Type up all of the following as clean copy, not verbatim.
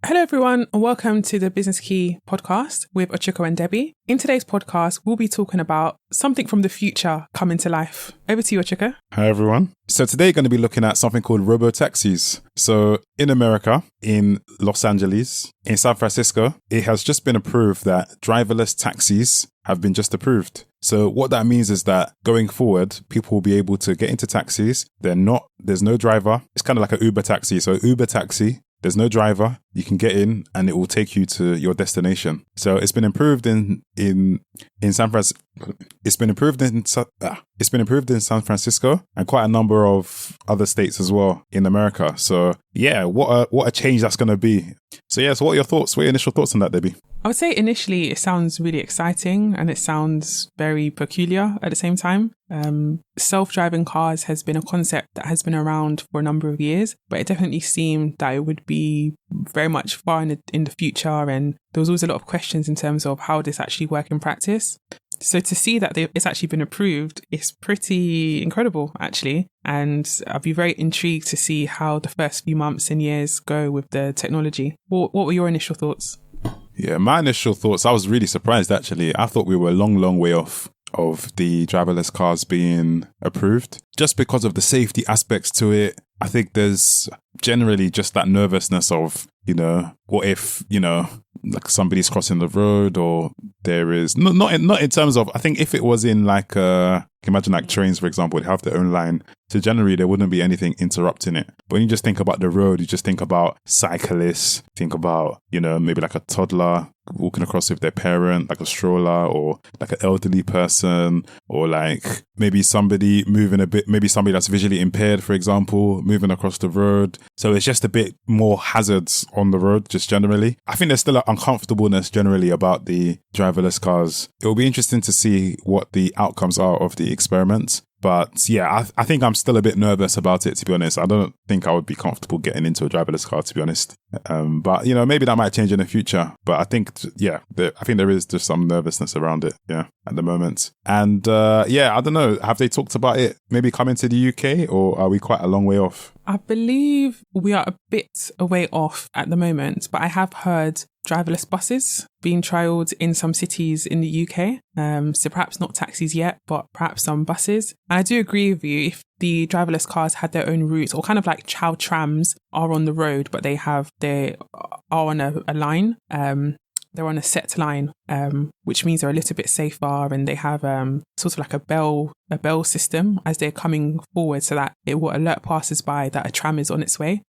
Hello everyone and welcome to the Business Key podcast with Ochiko and Debbie. In today's podcast, we'll be talking about something from the future coming to life. Over to you, Ochiko. Hi everyone. So today we're going to be looking at something called Robotaxis. So in America, in Los Angeles, in San Francisco, it has just been approved that driverless taxis have been just approved. So what that means is that going forward, people will be able to get into taxis. There's no driver. It's kind of like an Uber taxi. So Uber taxi, there's no driver. You can get in and it will take you to your destination. So it's been improved in San Francisco. It's been improved in San Francisco and quite a number of other states as well in America. So yeah, what a change that's going to be. So yeah, so what are your thoughts? What are your initial thoughts on that, Debbie? I would say initially it sounds really exciting and it sounds very peculiar at the same time. Self-driving cars has been a concept that has been around for a number of years, but it definitely seemed that it would be very much far in the future, and there was always a lot of questions in terms of how this actually work in practice. So to see that it's actually been approved is pretty incredible, actually. And I'll be very intrigued to see how the first few months and years go with the technology. What were your initial thoughts? Yeah, my initial thoughts, I was really surprised, actually. I thought we were a long way off of the driverless cars being approved. Just because of the safety aspects to it, I think there's generally just that nervousness of, what if, like somebody's crossing the road, or there is not in terms of, I think if it was in like imagine like trains, for example, they have their own line. So generally there wouldn't be anything interrupting it. But when you just think about the road, you just think about cyclists, think about, maybe like a toddler walking across with their parent, like a stroller, or like an elderly person, or like maybe somebody moving a bit, maybe somebody that's visually impaired, for example, moving across the road. So it's just a bit more hazards on the road, just generally. I think there's still an uncomfortableness generally about the driverless cars. It will be interesting to see what the outcomes are of the experiment. But yeah, I think I'm still a bit nervous about it, to be honest. I don't think I would be comfortable getting into a driverless car, to be honest. But, maybe that might change in the future. But I think, I think there is just some nervousness around it, at the moment. And I don't know. Have they talked about it maybe coming to the UK, or are we quite a long way off? I believe we are a bit away off at the moment, but I have heard driverless buses being trialled in some cities in the UK. So perhaps not taxis yet, but perhaps some buses. And I do agree with you. If the driverless cars had their own routes, or kind of like how trams are on the road, but they are on a line. They're on a set line, which means they're a little bit safer, and they have sort of like a bell system as they're coming forward, so that it will alert passers-by that a tram is on its way.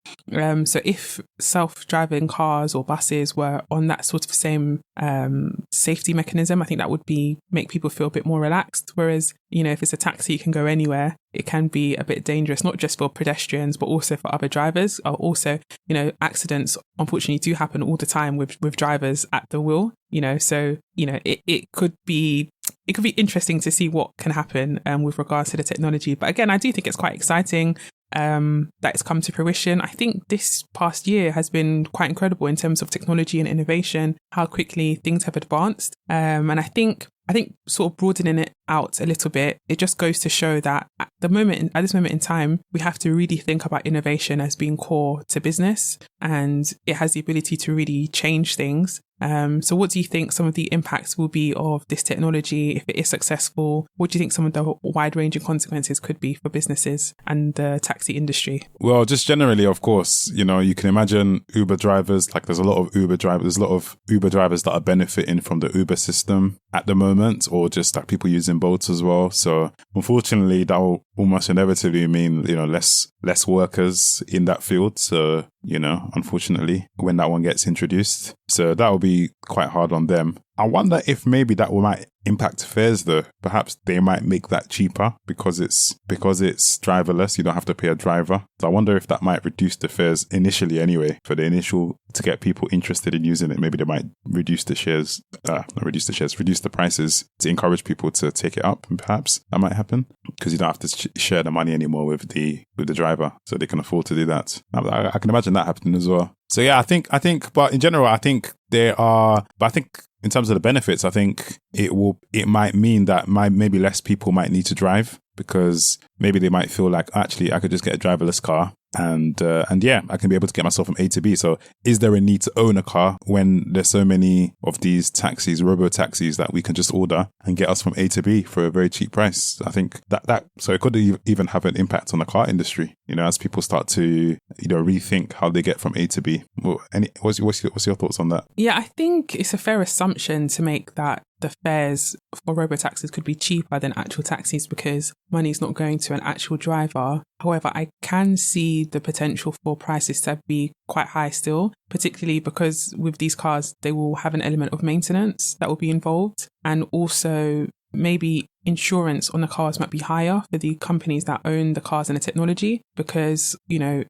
So if self-driving cars or buses were on that sort of same safety mechanism, I think that would make people feel a bit more relaxed. Whereas, if it's a taxi, you can go anywhere. It can be a bit dangerous, not just for pedestrians, but also for other drivers. Also, accidents unfortunately do happen all the time with drivers at the wheel. So it could be interesting to see what can happen with regards to the technology. But again, I do think it's quite exciting that it's come to fruition. I think this past year has been quite incredible in terms of technology and innovation, how quickly things have advanced. And I think sort of broadening it out a little bit, it just goes to show that at this moment in time, we have to really think about innovation as being core to business, and it has the ability to really change things. So what do you think some of the impacts will be of this technology if it is successful? What do you think some of the wide-ranging consequences could be for businesses and the taxi industry? Well, just generally, of course, you can imagine Uber drivers, like there's a lot of Uber drivers that are benefiting from the Uber system at the moment, or just like people using boats as well. So unfortunately, that will almost inevitably mean, less workers in that field. So, unfortunately, when that one gets introduced. So that will be quite hard on them. I wonder if maybe that might impact fares though. Perhaps they might make that cheaper because it's driverless. You don't have to pay a driver. So I wonder if that might reduce the fares initially anyway, to get people interested in using it. Maybe they might reduce the prices to encourage people to take it up, and perhaps that might happen because you don't have to share the money anymore with the driver, so they can afford to do that. I can imagine that happening as well. So yeah, I think, but in general, I think in terms of the benefits, I think it might mean that maybe less people might need to drive, because maybe they might feel like, actually, I could just get a driverless car And yeah, I can be able to get myself from A to B. So is there a need to own a car when there's so many of these taxis, robo-taxis, that we can just order and get us from A to B for a very cheap price? I think so it could even have an impact on the car industry, as people start to, rethink how they get from A to B. What's your thoughts on that? Yeah, I think it's a fair assumption to make that the fares for robo-taxis could be cheaper than actual taxis because money is not going to an actual driver. However, I can see the potential for prices to be quite high still, particularly because with these cars, they will have an element of maintenance that will be involved. And also maybe insurance on the cars might be higher for the companies that own the cars and the technology because,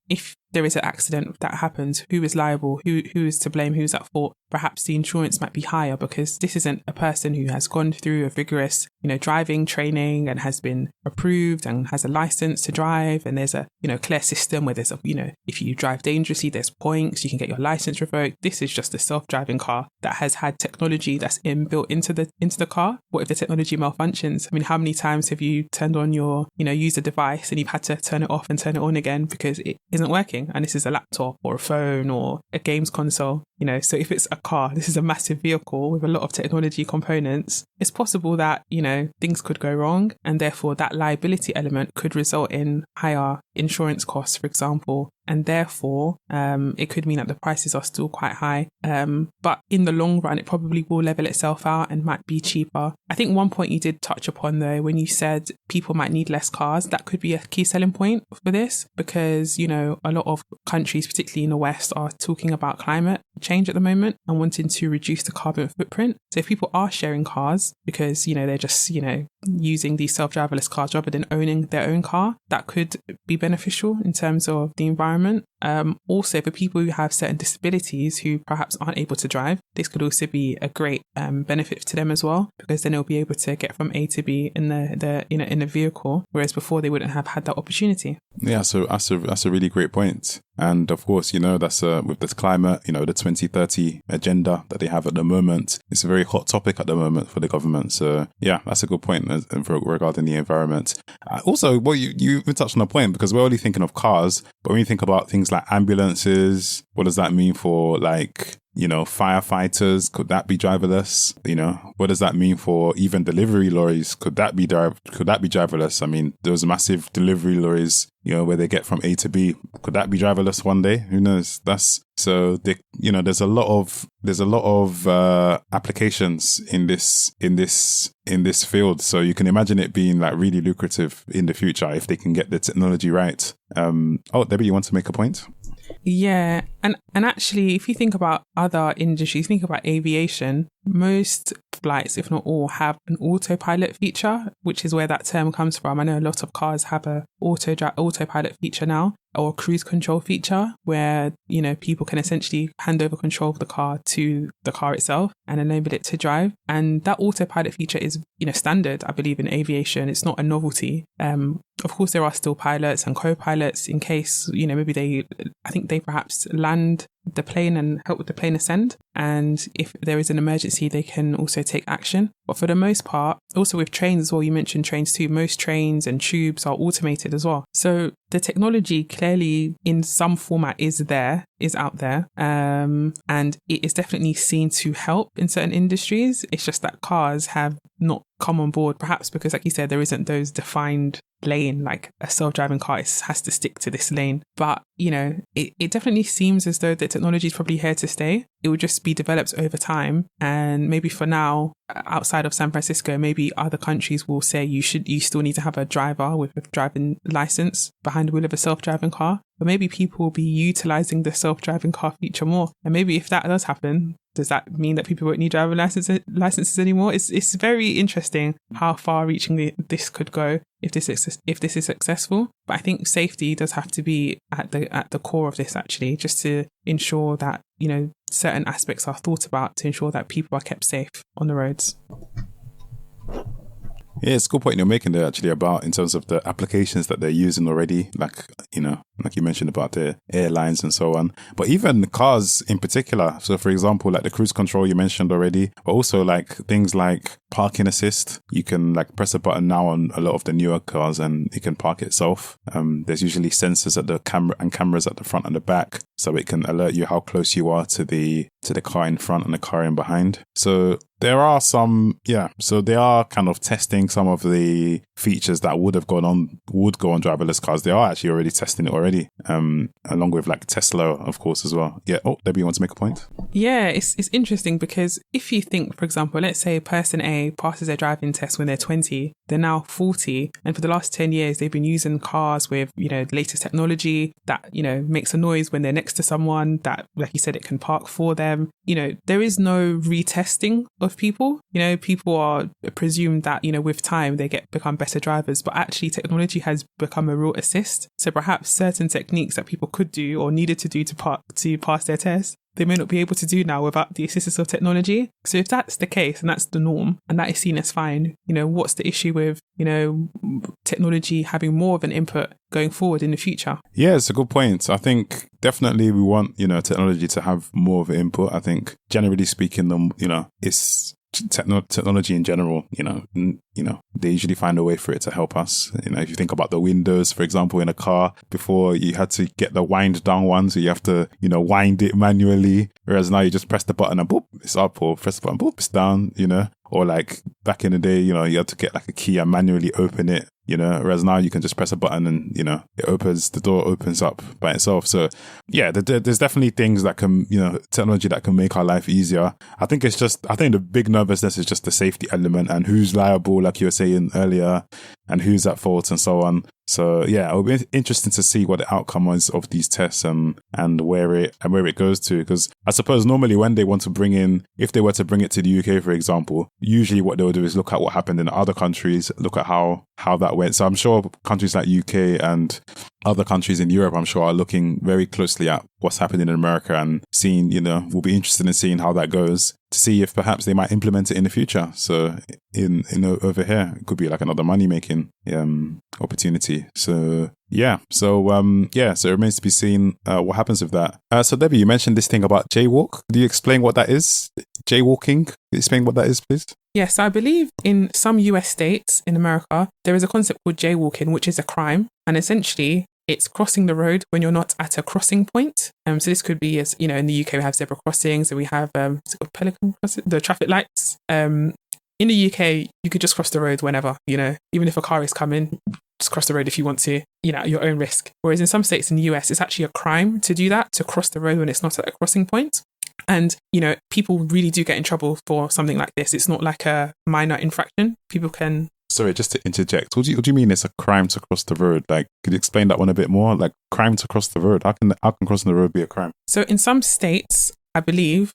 if there is an accident that happens, who is liable, who is to blame, who's at fault? Perhaps the insurance might be higher because this isn't a person who has gone through a vigorous, driving training and has been approved and has a license to drive. And there's a, clear system where there's if you drive dangerously, there's points, you can get your license revoked. This is just a self-driving car that has had technology that's inbuilt into the car. What if the technology malfunctions? I mean, how many times have you turned on your, user device and you've had to turn it off and turn it on again because it isn't working? And this is a laptop or a phone or a games console, so if it's a car, this is a massive vehicle with a lot of technology components. It's possible that, things could go wrong and therefore that liability element could result in higher insurance costs, for example. And therefore, it could mean that the prices are still quite high. But in the long run, it probably will level itself out and might be cheaper. I think one point you did touch upon, though, when you said people might need less cars, that could be a key selling point for this because, a lot of countries, particularly in the West, are talking about climate change at the moment and wanting to reduce the carbon footprint. So if people are sharing cars because, they're just, using these self-driverless cars rather than owning their own car, that could be beneficial in terms of the environment. Also, for people who have certain disabilities who perhaps aren't able to drive, this could also be a great benefit to them as well, because then they'll be able to get from A to B in the vehicle, whereas before they wouldn't have had that opportunity. Yeah, so that's a really great point. And of course, that's with this climate, the 2030 agenda that they have at the moment. It's a very hot topic at the moment for the government. So yeah, that's a good point regarding the environment. Also, well, you touched on a point because we're only thinking of cars, but when you think about things like ambulances, what does that mean for firefighters? Could that be driverless? What does that mean for even delivery lorries? Could that be driverless? I mean, those massive delivery lorries, where they get from A to B, could that be driverless one day? Who knows? There's a lot of applications in this field. So you can imagine it being like really lucrative in the future if they can get the technology right. Debbie, you want to make a point? Yeah, and actually, if you think about other industries, think about aviation, most flights, if not all, have an autopilot feature, which is where that term comes from. I know a lot of cars have a autopilot feature now, or cruise control feature, where people can essentially hand over control of the car to the car itself and enable it to drive. And that autopilot feature is standard, I believe, in aviation. It's not a novelty. Of course, there are still pilots and co-pilots in case maybe I think they perhaps land the plane and help with the plane ascend. And if there is an emergency, they can also take action. But for the most part, also with trains as well, you mentioned trains too, most trains and tubes are automated as well. So the technology clearly in some format is out there. And it is definitely seen to help in certain industries. It's just that cars have not come on board, perhaps because, like you said, there isn't those defined lane, like a self-driving car has to stick to this lane. But it definitely seems as though the technology is probably here to stay. It will just be developed over time, and maybe for now, outside of San Francisco, maybe other countries will say you still need to have a driver with a driving license behind the wheel of a self-driving car. But maybe people will be utilizing the self-driving car feature more, and maybe if that does happen, does that mean that people won't need driving licenses anymore? It's very interesting how far-reaching this could go if this is successful. But I think safety does have to be at the core of this, actually, just to ensure that certain aspects are thought about to ensure that people are kept safe on the roads. Yeah, it's a good point you're making there actually about in terms of the applications that they're using already, like, like you mentioned about the airlines and so on, but even cars in particular. So for example, like the cruise control you mentioned already, but also like things like parking assist. You can like press a button now on a lot of the newer cars and it can park itself. There's usually sensors at the camera and cameras at the front and the back, so it can alert you how close you are to the car in front and the car in behind. So there are so they are kind of testing some of the features that would go on driverless cars. They are actually already testing it already, along with like Tesla, of course, as well. Yeah. Oh, Debbie, you want to make a point? Yeah, it's interesting because if you think, for example, let's say person A passes their driving test when they're 20, they're now 40, and for the last 10 years, they've been using cars with, the latest technology that, makes a noise when they're next to someone that, like you said, it can park for them. There is no retesting of people. People are presumed that, with time, they become better drivers, but actually technology has become a real assist. So perhaps certain techniques that people could do or needed to do to pass their test, they may not be able to do now without the assistance of technology. So if that's the case and that's the norm and that is seen as fine, what's the issue with, technology having more of an input going forward in the future? Yeah, it's a good point. I think definitely we want, technology to have more of an input. I think generally speaking, it's technology in general, they usually find a way for it to help us. If you think about the windows, for example, in a car, before you had to get the wind down one, so you have to, wind it manually, whereas now you just press the button and boop, it's up, or press the button, boop, it's down, or like back in the day, you had to get like a key and manually open it, whereas now you can just press a button and, the door opens up by itself. So yeah, there's definitely things that can, technology that can make our life easier. I think the big nervousness is just the safety element and who's liable, like you were saying earlier, and who's at fault and so on. So yeah, it'll be interesting to see what the outcome is of these tests and where it goes to. Because I suppose normally when they want to bring in, if they were to bring it to the UK, for example, usually what they'll do is look at what happened in other countries, look at how that went. So I'm sure countries like UK and other countries in Europe, I'm sure, are looking very closely at what's happening in America and seeing, we'll be interested in seeing how that goes to see if perhaps they might implement it in the future. So in over here, it could be like another money making opportunity. So yeah, so it remains to be seen what happens with that. So Debbie, you mentioned this thing about jaywalk. Could you explain what that is? Jaywalking? Could you explain what that is, please? Yes, I believe in some US states in America, there is a concept called jaywalking, which is a crime. And essentially, it's crossing the road when you're not at a crossing point. So this could be, as in the UK, we have zebra crossings and we have pelican crossing, the traffic lights. In the UK, you could just cross the road whenever, even if a car is coming, just cross the road if you want to, at your own risk. Whereas in some states in the US, it's actually a crime to do that, to cross the road when it's not at a crossing point. And, people really do get in trouble for something like this. It's not like a minor infraction. People can... Sorry, just to interject. What do you mean it's a crime to cross the road? Like, could you explain that one a bit more? Like, crime to cross the road. How can crossing the road be a crime? So in some states, I believe,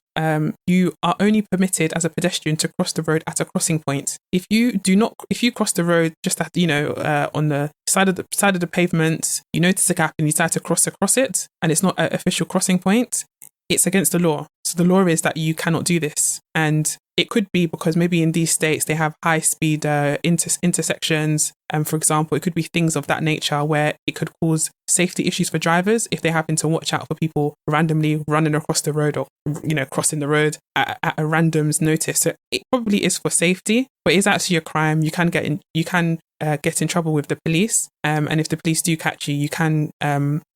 you are only permitted as a pedestrian to cross the road at a crossing point. If you cross the road just at, on the side of the pavement, you notice a gap and you decide to cross across it, and it's not an official crossing point, it's against the law. So the law is that you cannot do this. And it could be because maybe in these states they have high speed intersections. And for example, it could be things of that nature where it could cause safety issues for drivers if they happen to watch out for people randomly running across the road or, crossing the road at a random's notice. So it probably is for safety, but it's actually a crime. You can get in trouble with the police. And if the police do catch you, you can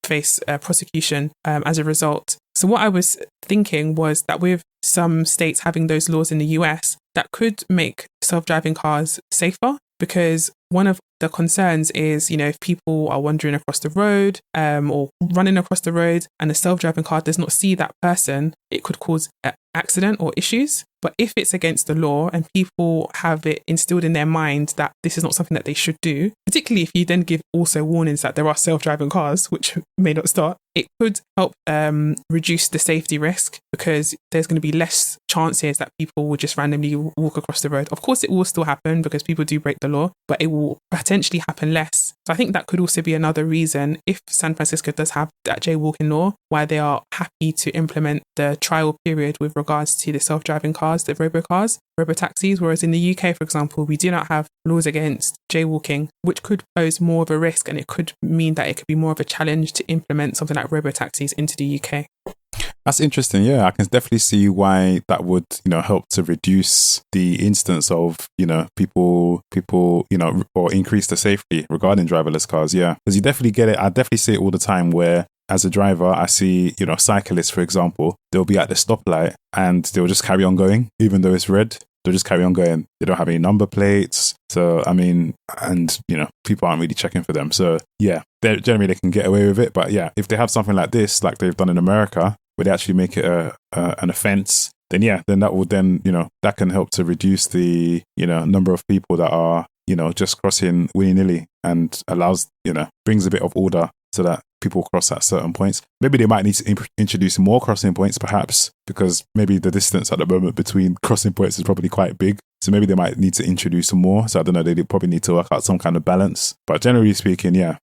face prosecution as a result. So what I was thinking was that with some states having those laws in the US, that could make self-driving cars safer, because one of the concerns is, if people are wandering across the road or running across the road and a self-driving car does not see that person, it could cause an accident or issues. But if it's against the law and people have it instilled in their mind that this is not something that they should do, particularly if you then give also warnings that there are self-driving cars, which may not start, it could help reduce the safety risk, because there's going to be less chances that people will just randomly walk across the road. Of course, it will still happen because people do break the law, but it will potentially happen less. So I think that could also be another reason, if San Francisco does have that jaywalking law, why they are happy to implement the trial period with regards to the self-driving cars, the robocars, robotaxis, whereas in the UK, for example, we do not have laws against jaywalking, which could pose more of a risk, and it could mean that it could be more of a challenge to implement something like robotaxis into the UK. That's interesting. Yeah, I can definitely see why that would, help to reduce the instance of, people, or increase the safety regarding driverless cars. Yeah, because you definitely get it. I definitely see it all the time where, as a driver, I see, cyclists, for example, they'll be at the stoplight and they'll just carry on going, even though it's red. They'll just carry on going. They don't have any number plates. So, people aren't really checking for them. So, yeah, generally they can get away with it. But yeah, if they have something like this, like they've done in America, where they actually make it an offense, then that will that can help to reduce the, number of people that are, just crossing willy-nilly, and allows, brings a bit of order so that people cross at certain points. Maybe they might need to introduce more crossing points, perhaps, because maybe the distance at the moment between crossing points is probably quite big. So maybe they might need to introduce some more. So I don't know, they probably need to work out some kind of balance. But generally speaking, I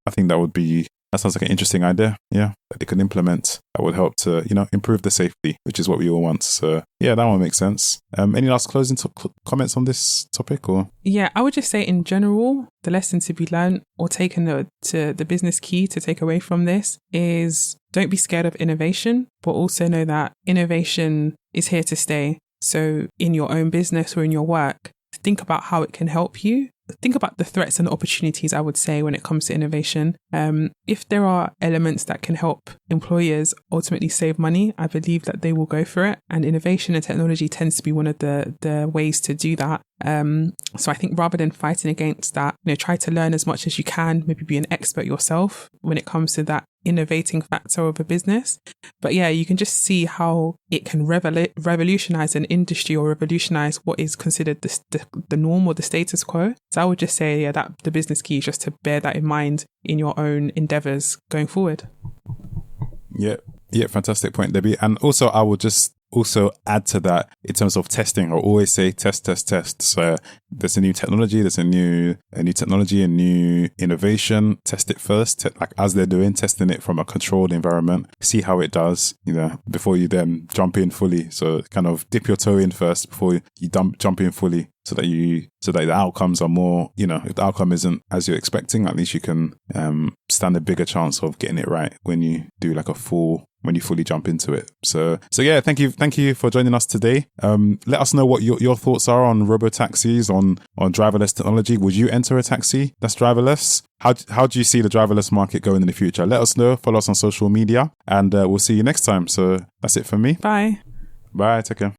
think that sounds like an interesting idea. Yeah, that they could implement. That would help to, improve the safety, which is what we all want. So yeah, that one makes sense. Any last closing comments on this topic, or? Yeah, I would just say in general, the lesson to be learned or taken to the business key to take away from this is, don't be scared of innovation, but also know that innovation is here to stay. So in your own business or in your work, think about how it can help you. Think about the threats and the opportunities, I would say, when it comes to innovation. If there are elements that can help employers ultimately save money, I believe that they will go for it. And innovation and technology tends to be one of the ways to do that. So I think rather than fighting against that, try to learn as much as you can, maybe be an expert yourself when it comes to that innovating factor of a business. But yeah, you can just see how it can revolutionize an industry, or revolutionize what is considered the norm or the status quo. So I would just say, that the business key is just to bear that in mind in your own endeavors going forward. Yeah, fantastic point, Debbie. And also, I would just also add to that in terms of testing. I always say test. So there's a new technology, a new technology, a new innovation. Test it first, like as they're doing, testing it from a controlled environment. See how it does, before you then jump in fully. So kind of dip your toe in first before you jump in fully. So that the outcomes are more, if the outcome isn't as you're expecting, at least you can stand a bigger chance of getting it right when you do like when you fully jump into it. So yeah, thank you for joining us today. Let us know what your thoughts are on robotaxis, on driverless technology. Would you enter a taxi that's driverless? How do you see the driverless market going in the future? Let us know. Follow us on social media, and we'll see you next time. So that's it for me. Bye. Take care.